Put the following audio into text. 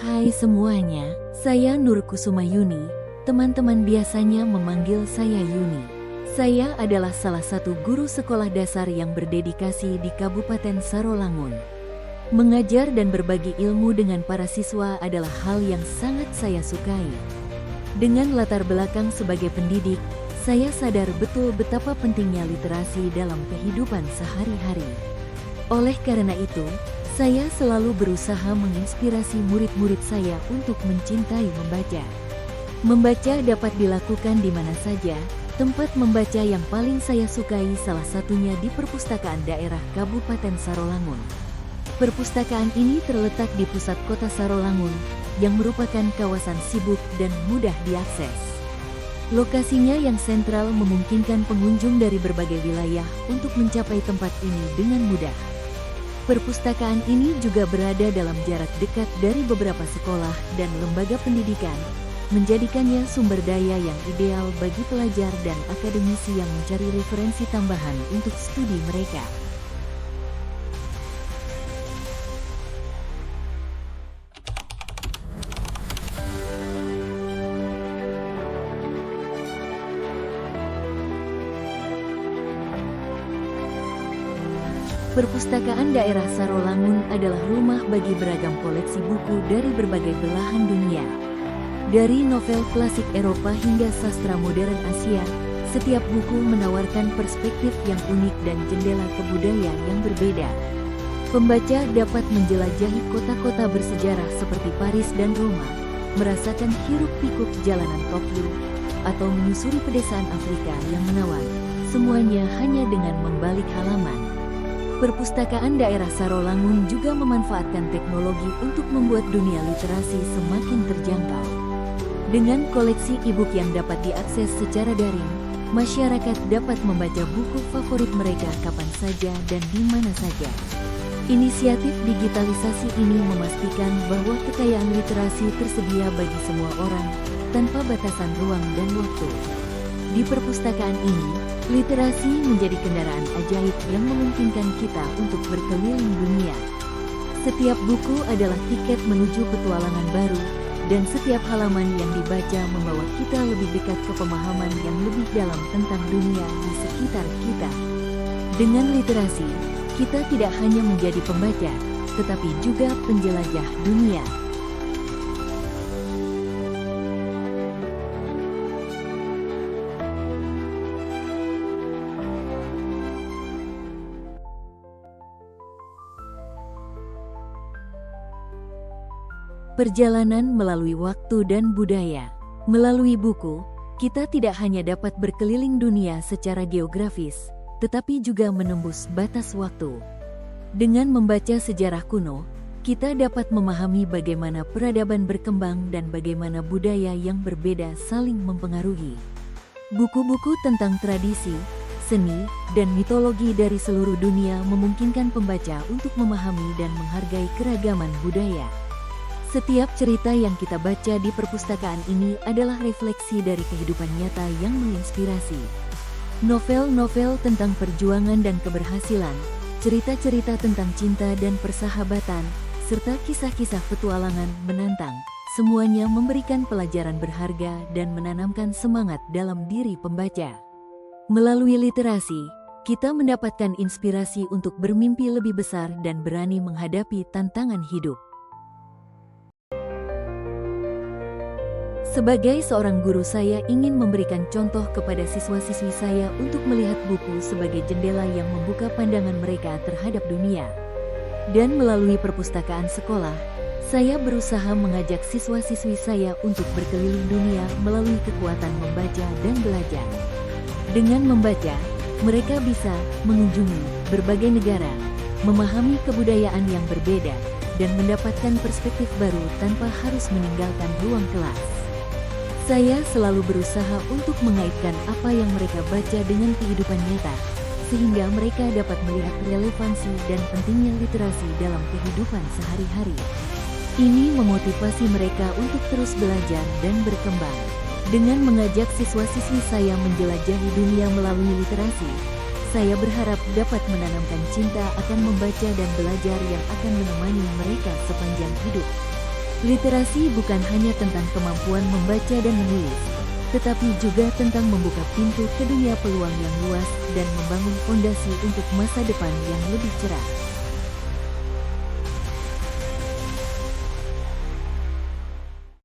Hai semuanya, saya Nur Kusuma Yuni. Teman-teman biasanya memanggil saya Yuni. Saya adalah salah satu guru sekolah dasar yang berdedikasi di Kabupaten Sarolangun. Mengajar dan berbagi ilmu dengan para siswa adalah hal yang sangat saya sukai. Dengan latar belakang sebagai pendidik, saya sadar betul betapa pentingnya literasi dalam kehidupan sehari-hari. Oleh karena itu, saya selalu berusaha menginspirasi murid-murid saya untuk mencintai membaca. Membaca dapat dilakukan di mana saja. Tempat membaca yang paling saya sukai salah satunya di Perpustakaan Daerah Kabupaten Sarolangun. Perpustakaan ini terletak di pusat kota Sarolangun, yang merupakan kawasan sibuk dan mudah diakses. Lokasinya yang sentral memungkinkan pengunjung dari berbagai wilayah untuk mencapai tempat ini dengan mudah. Perpustakaan ini juga berada dalam jarak dekat dari beberapa sekolah dan lembaga pendidikan, menjadikannya sumber daya yang ideal bagi pelajar dan akademisi yang mencari referensi tambahan untuk studi mereka. Perpustakaan Daerah Sarolangun adalah rumah bagi beragam koleksi buku dari berbagai belahan dunia. Dari novel klasik Eropa hingga sastra modern Asia, setiap buku menawarkan perspektif yang unik dan jendela ke budaya yang berbeda. Pembaca dapat menjelajahi kota-kota bersejarah seperti Paris dan Roma, merasakan hiruk-pikuk jalanan Tokyo, atau menyusuri pedesaan Afrika yang menawan, semuanya hanya dengan membalik halaman. Perpustakaan Daerah Sarolangun juga memanfaatkan teknologi untuk membuat dunia literasi semakin terjangkau. Dengan koleksi e-book yang dapat diakses secara daring, masyarakat dapat membaca buku favorit mereka kapan saja dan di mana saja. Inisiatif digitalisasi ini memastikan bahwa kekayaan literasi tersedia bagi semua orang, tanpa batasan ruang dan waktu. Di perpustakaan ini, literasi menjadi kendaraan ajaib yang memungkinkan kita untuk berkeliling dunia. Setiap buku adalah tiket menuju petualangan baru, dan setiap halaman yang dibaca membawa kita lebih dekat ke pemahaman yang lebih dalam tentang dunia di sekitar kita. Dengan literasi, kita tidak hanya menjadi pembaca, tetapi juga penjelajah dunia. Perjalanan melalui waktu dan budaya. Melalui buku, kita tidak hanya dapat berkeliling dunia secara geografis, tetapi juga menembus batas waktu. Dengan membaca sejarah kuno, kita dapat memahami bagaimana peradaban berkembang dan bagaimana budaya yang berbeda saling mempengaruhi. Buku-buku tentang tradisi, seni, dan mitologi dari seluruh dunia memungkinkan pembaca untuk memahami dan menghargai keragaman budaya. Setiap cerita yang kita baca di perpustakaan ini adalah refleksi dari kehidupan nyata yang menginspirasi. Novel-novel tentang perjuangan dan keberhasilan, cerita-cerita tentang cinta dan persahabatan, serta kisah-kisah petualangan menantang, semuanya memberikan pelajaran berharga dan menanamkan semangat dalam diri pembaca. Melalui literasi, kita mendapatkan inspirasi untuk bermimpi lebih besar dan berani menghadapi tantangan hidup. Sebagai seorang guru, saya ingin memberikan contoh kepada siswa-siswi saya untuk melihat buku sebagai jendela yang membuka pandangan mereka terhadap dunia. Dan melalui perpustakaan sekolah, saya berusaha mengajak siswa-siswi saya untuk berkeliling dunia melalui kekuatan membaca dan belajar. Dengan membaca, mereka bisa mengunjungi berbagai negara, memahami kebudayaan yang berbeda, dan mendapatkan perspektif baru tanpa harus meninggalkan ruang kelas. Saya selalu berusaha untuk mengaitkan apa yang mereka baca dengan kehidupan nyata, sehingga mereka dapat melihat relevansi dan pentingnya literasi dalam kehidupan sehari-hari. Ini memotivasi mereka untuk terus belajar dan berkembang. Dengan mengajak siswa-siswi saya menjelajahi dunia melalui literasi, saya berharap dapat menanamkan cinta akan membaca dan belajar yang akan menemani mereka sepanjang hidup. Literasi bukan hanya tentang kemampuan membaca dan menulis, tetapi juga tentang membuka pintu ke dunia peluang yang luas dan membangun fondasi untuk masa depan yang lebih cerah.